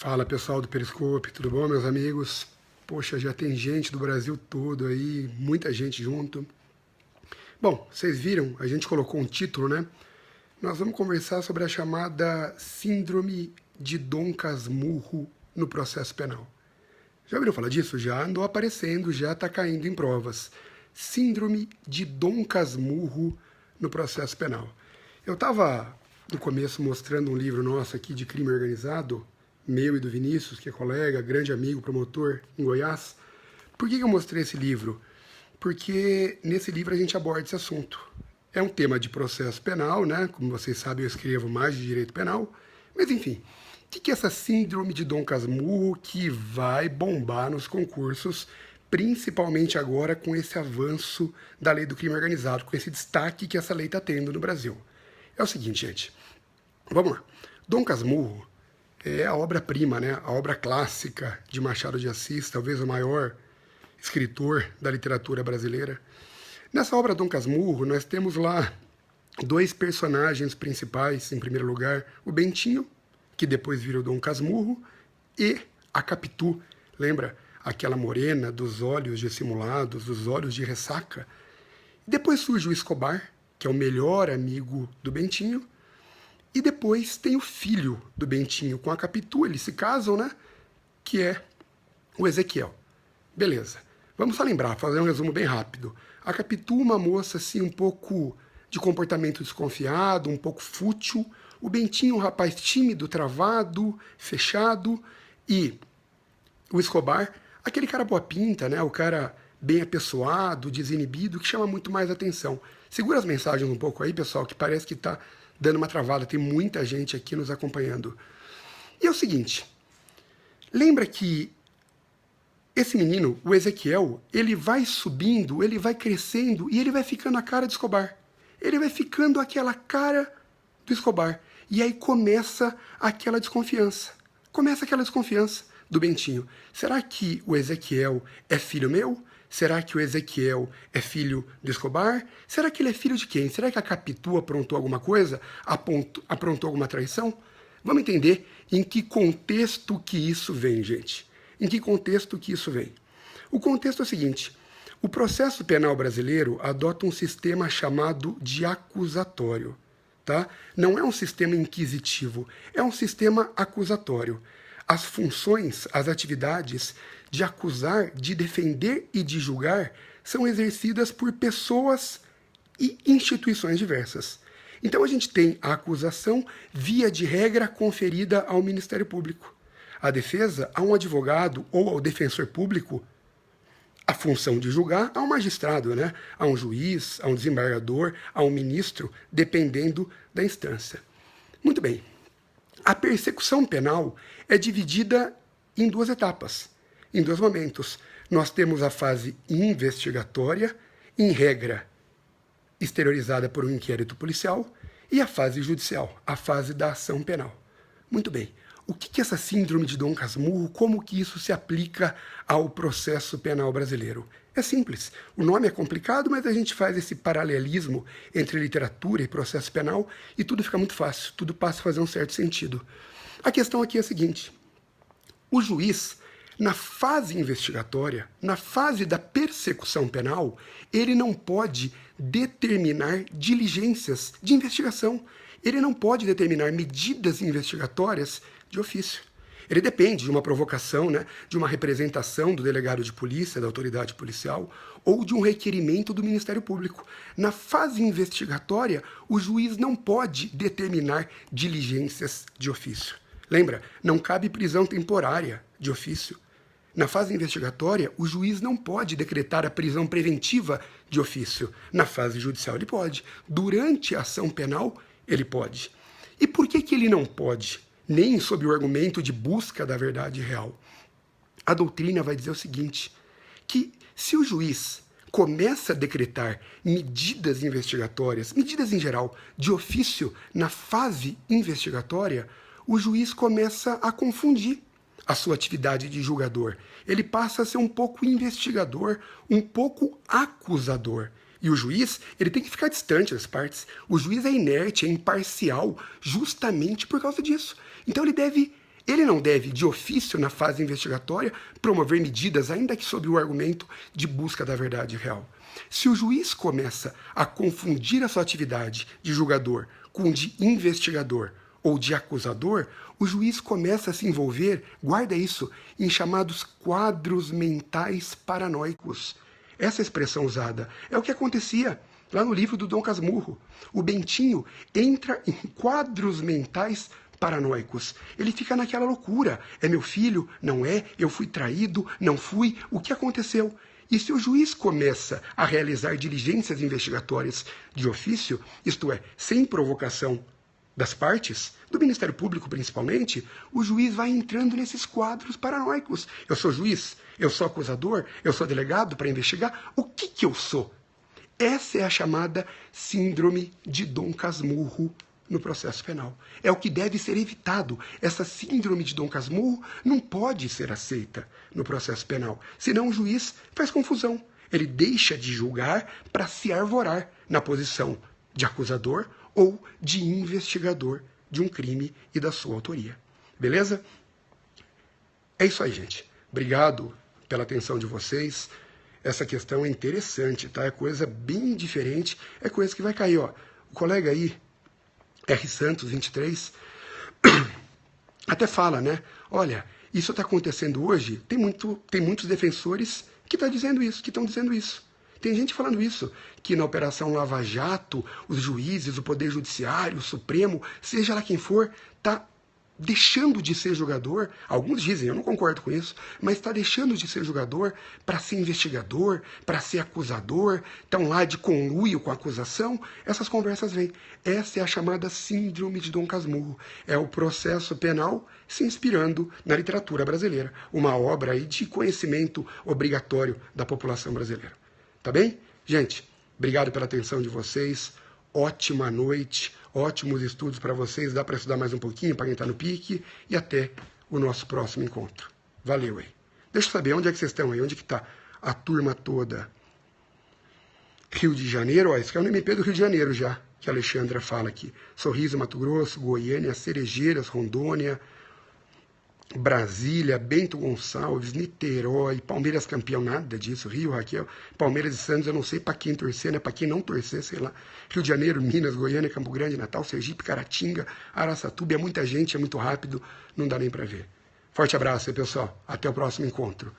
Fala pessoal do Periscope, tudo bom, meus amigos? Poxa, já tem gente do Brasil todo aí, muita gente junto. Bom, vocês viram, a gente colocou um título, né? Nós vamos conversar sobre a chamada Síndrome de Dom Casmurro no processo penal. Já ouviram falar disso? Já andou aparecendo, já está caindo em provas. Síndrome de Dom Casmurro no processo penal. Eu estava, no começo, mostrando um livro nosso aqui de crime organizado, meu e do Vinícius, que é colega, grande amigo, promotor em Goiás. Por que eu mostrei esse livro? Porque nesse livro a gente aborda esse assunto. É um tema de processo penal, né? Como vocês sabem, eu escrevo mais de direito penal. Mas, enfim, o que é essa síndrome de Dom Casmurro que vai bombar nos concursos, principalmente agora com esse avanço da lei do crime organizado, com esse destaque que essa lei está tendo no Brasil? É o seguinte, gente. Vamos lá. Dom Casmurro é a obra-prima, né? A obra clássica de Machado de Assis, talvez o maior escritor da literatura brasileira. Nessa obra Dom Casmurro, nós temos lá dois personagens principais, em primeiro lugar, o Bentinho, que depois vira o Dom Casmurro, e a Capitu, lembra? Aquela morena dos olhos dissimulados, dos olhos de ressaca. Depois surge o Escobar, que é o melhor amigo do Bentinho, e depois tem o filho do Bentinho com a Capitu, eles se casam, né? Que é o Ezequiel. Beleza. Vamos só lembrar, fazer um resumo bem rápido. A Capitu, uma moça assim, um pouco de comportamento desconfiado, um pouco fútil. O Bentinho, um rapaz tímido, travado, fechado. E o Escobar, aquele cara boa pinta, né? O cara bem apessoado, desinibido, que chama muito mais atenção. Segura as mensagens um pouco aí, pessoal, que parece que tá dando uma travada, tem muita gente aqui nos acompanhando. E é o seguinte, lembra que esse menino, o Ezequiel, ele vai subindo, ele vai crescendo e ele vai ficando a cara de Escobar. Ele vai ficando aquela cara do Escobar. E aí começa aquela desconfiança. Começa aquela desconfiança do Bentinho. Será que o Ezequiel é filho meu? Será que o Ezequiel é filho do Escobar? Será que ele é filho de quem? Será que a Capitu aprontou alguma coisa? Aprontou alguma traição? Vamos entender em que contexto que isso vem, gente. Em que contexto que isso vem? O contexto é o seguinte. O processo penal brasileiro adota um sistema chamado de acusatório. Tá? Não é um sistema inquisitivo, é um sistema acusatório. As funções, as atividades de acusar, de defender e de julgar são exercidas por pessoas e instituições diversas. Então a gente tem a acusação, via de regra, conferida ao Ministério Público. A defesa, a um advogado ou ao defensor público, a função de julgar a um magistrado, né? A um juiz, a um desembargador, a um ministro, dependendo da instância. Muito bem. A persecução penal é dividida em duas etapas, em dois momentos. Nós temos a fase investigatória, em regra exteriorizada por um inquérito policial, e a fase judicial, a fase da ação penal. Muito bem. O que é essa síndrome de Dom Casmurro? Como que isso se aplica ao processo penal brasileiro? É simples. O nome é complicado, mas a gente faz esse paralelismo entre literatura e processo penal e tudo fica muito fácil, tudo passa a fazer um certo sentido. A questão aqui é a seguinte. O juiz, na fase investigatória, na fase da persecução penal, ele não pode determinar diligências de investigação. Ele não pode determinar medidas investigatórias de ofício. Ele depende de uma provocação, né, de uma representação do delegado de polícia, da autoridade policial, ou de um requerimento do Ministério Público. Na fase investigatória, o juiz não pode determinar diligências de ofício. Lembra, não cabe prisão temporária de ofício. Na fase investigatória, o juiz não pode decretar a prisão preventiva de ofício. Na fase judicial, ele pode. Durante a ação penal, ele pode. E por que ele não pode? Nem sob o argumento de busca da verdade real. A doutrina vai dizer o seguinte, que se o juiz começa a decretar medidas investigatórias, medidas em geral, de ofício na fase investigatória, o juiz começa a confundir a sua atividade de julgador. Ele passa a ser um pouco investigador, um pouco acusador. E o juiz, ele tem que ficar distante das partes. O juiz é inerte, é imparcial, justamente por causa disso. Então ele deve Ele não deve, de ofício, na fase investigatória, promover medidas, ainda que sob o argumento de busca da verdade real. Se o juiz começa a confundir a sua atividade de julgador com de investigador ou de acusador, o juiz começa a se envolver, guarda isso, em chamados quadros mentais paranoicos. Essa expressão usada é o que acontecia lá no livro do Dom Casmurro. O Bentinho entra em quadros mentais paranoicos. Ele fica naquela loucura. É meu filho? Não é? Eu fui traído? Não fui? O que aconteceu? E se o juiz começa a realizar diligências investigatórias de ofício, isto é, sem provocação das partes, do Ministério Público principalmente, o juiz vai entrando nesses quadros paranoicos. Eu sou juiz? Eu sou acusador? Eu sou delegado para investigar? O que eu sou? Essa é a chamada síndrome de Dom Casmurro no processo penal. É o que deve ser evitado. Essa síndrome de Dom Casmurro não pode ser aceita no processo penal. Senão o juiz faz confusão. Ele deixa de julgar para se arvorar na posição de acusador ou de investigador de um crime e da sua autoria. Beleza? É isso aí, gente. Obrigado pela atenção de vocês. Essa questão é interessante, tá? É coisa bem diferente. É coisa que vai cair, ó. O colega aí, R. Santos, 23, até fala, né? Olha, isso está acontecendo hoje, tem muitos defensores que estão dizendo isso. Tem gente falando isso, que na Operação Lava Jato, os juízes, o Poder Judiciário, o Supremo, seja lá quem for, está deixando de ser julgador. Alguns dizem, eu não concordo com isso, mas está deixando de ser julgador para ser investigador, para ser acusador, estão lá de conluio com a acusação. Essas conversas vêm. Essa é a chamada síndrome de Dom Casmurro. É o processo penal se inspirando na literatura brasileira. Uma obra aí de conhecimento obrigatório da população brasileira. Tá bem? Gente, obrigado pela atenção de vocês. Ótima noite, ótimos estudos para vocês. Dá para estudar mais um pouquinho para quem está no pique. E até o nosso próximo encontro. Valeu aí. Deixa eu saber onde é que vocês estão aí. Onde que está a turma toda? Rio de Janeiro, ó, isso aqui é o MP do Rio de Janeiro já, que a Alexandra fala aqui. Sorriso, Mato Grosso, Goiânia, Cerejeiras, Rondônia, Brasília, Bento Gonçalves, Niterói, Palmeiras campeão, nada disso, Rio, Raquel, Palmeiras e Santos, eu não sei para quem torcer, né? Para quem não torcer, sei lá. Rio de Janeiro, Minas, Goiânia, Campo Grande, Natal, Sergipe, Caratinga, Araçatuba, é muita gente, é muito rápido, não dá nem para ver. Forte abraço aí, pessoal. Até o próximo encontro.